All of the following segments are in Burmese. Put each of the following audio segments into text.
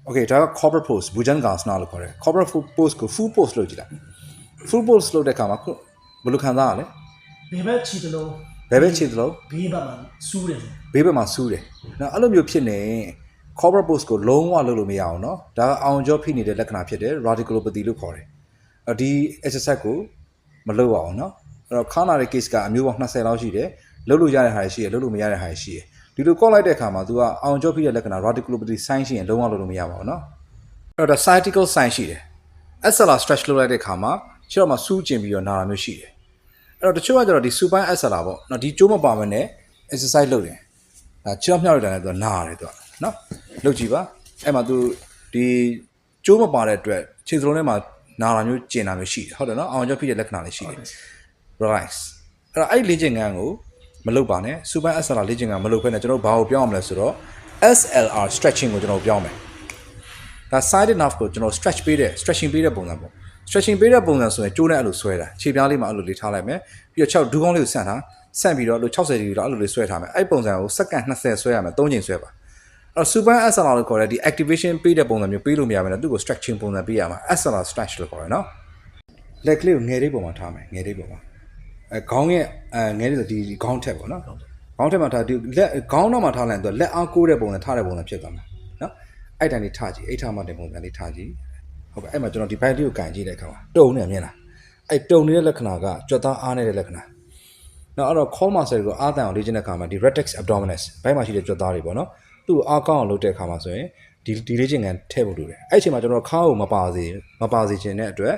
Okay ဒါက corporate post ဘူဂျန်ကန်စနာလို့ခေါ်တယ် corporate post ကို full post လို့ကြည့်လိုက် full post လို့တဲ့အခါမှာဘယ်လိုခံစားရလဲ ဘေးဘက်ချီတလုံး ဘယ်ဘက်ချီတလုံး ဘေးဘက်မှာစူးတယ် ဘေးဘက်မှာစူးတယ်နော်အဲ့လိုမျိုးဖြစ်နေ corporate post ကိုလုံးဝလုပ်လို့မရအောင်နော်ဒါကအောင်ကြောဖိနေတဲ့လက္ခဏာဖြစ်တယ် radiculopathy လို့ခေါ်တယ်ဒီ exercise ကိုမလုပ်အောင်နော်အဲ့တော့ခါနာတဲ့ case ကအမျိုးပေါင်း20လောက်ရှိတယ်လုပ်လို့ရတဲ့ဟာရှိတယ်လုပ်လို့မရတဲ့ဟာရှိတယ်ဒီလို call လိုက်တဲ့အခါမှာ तू ကအောင်ကြောဖိတဲ့လက္ခဏာ radiculopathy sign ရှိရင်လုံးဝလုပ်လို့မရပါဘူးနော်အဲ့တော့ sciatic sign ရှိတယ် SLR stretch လုပ်လိုက်တဲ့အခါမှာခြေထောက်မှာစူးကျင်ပြီးတော့နာတာမျိုးရှိတယ်အဲ့တော့တချို့ကကျတော့ဒီ supine SLR ပေါ့နော်ဒီကျိုးမပါမနဲ့ exercise လုပ်တယ်ဒါခြေထောက်မြောက်လိုက်တာနဲ့ तू နာရတယ် तू နော်လုပ်ကြည့်ပါအဲ့မှာ तू ဒီကျိုးမပါတဲ့အတွက်ခြေစလုံးထဲမှာနာတာမျိုးကျင်တာမျိုးရှိတယ်ဟုတ်တယ်နော်အောင်ကြောဖိတဲ့လက္ခဏာလေးရှိတယ် relax အဲ့တော့အဲ့လေ့ကျင့်ခန်းကိုမလုပ်ပါနဲ့ supine SLR လေ့ကျင့်ခန်းမလုပ်ဘဲနဲ့ကျွန်တော်ဘာကိုပြောင်းအောင်လဲဆိုတော့ SLR stretching ကိုကျွန်တော်ပြောင်းမယ်ဒါ side nerve ကိုကျွန်တော် stretching ပေးတဲ့ပုံစံပေါ့ stretching ပေးတဲ့ပုံစံဆိုရင်ကျိုးနဲ့အဲ့လိုဆွဲတာခြေပြားလေးမှာအဲ့လိုလေးထားလိုက်မယ်ပြီးတော့6ဒူးကောင်းလေးကိုဆန့်ပြီးတော့လို့60ဒီဂရီလောက်အဲ့လိုလေးဆွဲထားမယ်အဲ့ပုံစံကိုစက္ကန့်20ဆွဲရမယ်3ချိန်ဆွဲပါအဲ့တော့ supine SLR လို့ခေါ်တဲ့ဒီ activation ပေးတဲ့ပုံစံမျိုးပေးလို့မရဘဲနဲ့သူ့ကို stretching ပုံစံပေးရမှာ SLR stretch လို့ခေါ်တယ်နော်လက်ကလေးကိုငယ်လေးပုံမှာထားမယ်ငယ်လေးပုံမှာခေါင်းရဲ့ငယ်လေးဆိုဒီခေါင်းထက်ပေါ့နော်ခေါင်းထက်မှာထားဒီလက်ခေါင်းနောက်မှာထားလိုက်ရင်သူလက်အားကိုးတဲ့ပုံစံထားတဲ့ပုံစံဖြစ်သွားမှာနော်အဲ့တန်လေးထားကြည့်အိတ်ထားမှတဲ့ပုံစံလေးထားကြည့်ဟုတ်ကဲ့အဲ့မှာကျွန်တော်ဒီဘိုက်လေးကိုကန်ကြည့်တဲ့အခါမှာတုံနေမြင်လားအဲ့တုံနေတဲ့လက္ခဏာကကြွက်သားအားနေတဲ့လက္ခဏာနော်အဲ့တော့ core muscle ကိုအားတန်အောင်လေ့ကျင့်တဲ့အခါမှာဒီ rectus abdominis ဘိုက်မှာရှိတဲ့ကြွက်သားတွေပေါ့နော်သူ့ကိုအားကောင်းအောင်လုပ်တဲ့အခါမှာဆိုရင်ဒီလေ့ကျင့်ခန်းထည့်ဖို့လိုတယ်အဲ့အချိန်မှာကျွန်တော်ခါးကိုမပါစေခြင်းတဲ့အတွက်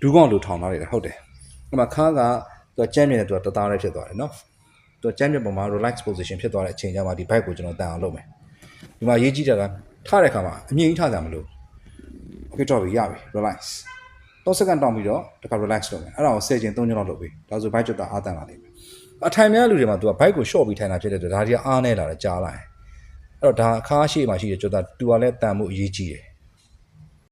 ဒူးကောင်းလိုထောင်ထားလိုက်တာဟုတ်တယ်အဲ့မှာခါးကသူကကြမ်းမြင်တဲ့သူကတသားလေးဖြစ်သွားတယ်နော်သူကကြမ်းမြင်ပုံမှာ relax position ဖြစ်သွားတဲ့အချိန်ကျမှဒီဘိုက်ကိုကျွန်တော်တန်အောင်လုပ်မယ်ဒီမှာရေးကြည့်တာကထားတဲ့အခါမှာအမြင့်ကြီးထားကြမလို့ okay တော့ပြီရပြီ relax 3စက္ကန့်တောင်းပြီးတော့တစ်ခါ relax လုပ်မယ်အဲ့ဒါကို10ချိန်3ချိန်လောက်လုပ်ပြီဒါဆိုဘိုက်ကျွတ်တာအားတန်လာလိမ့်မယ်အထိုင်များလူတွေမှာသူကဘိုက်ကို short ပြီးထိုင်တာဖြစ်တဲ့အတွက်ဒါတွေကအားနေလာတယ်ကြားလာတယ်အဲ့တော့ဒါအခါရှိမှရှိတယ်ကျွတ်တာသူကလည်းတန်မှုအရေးကြီးတယ်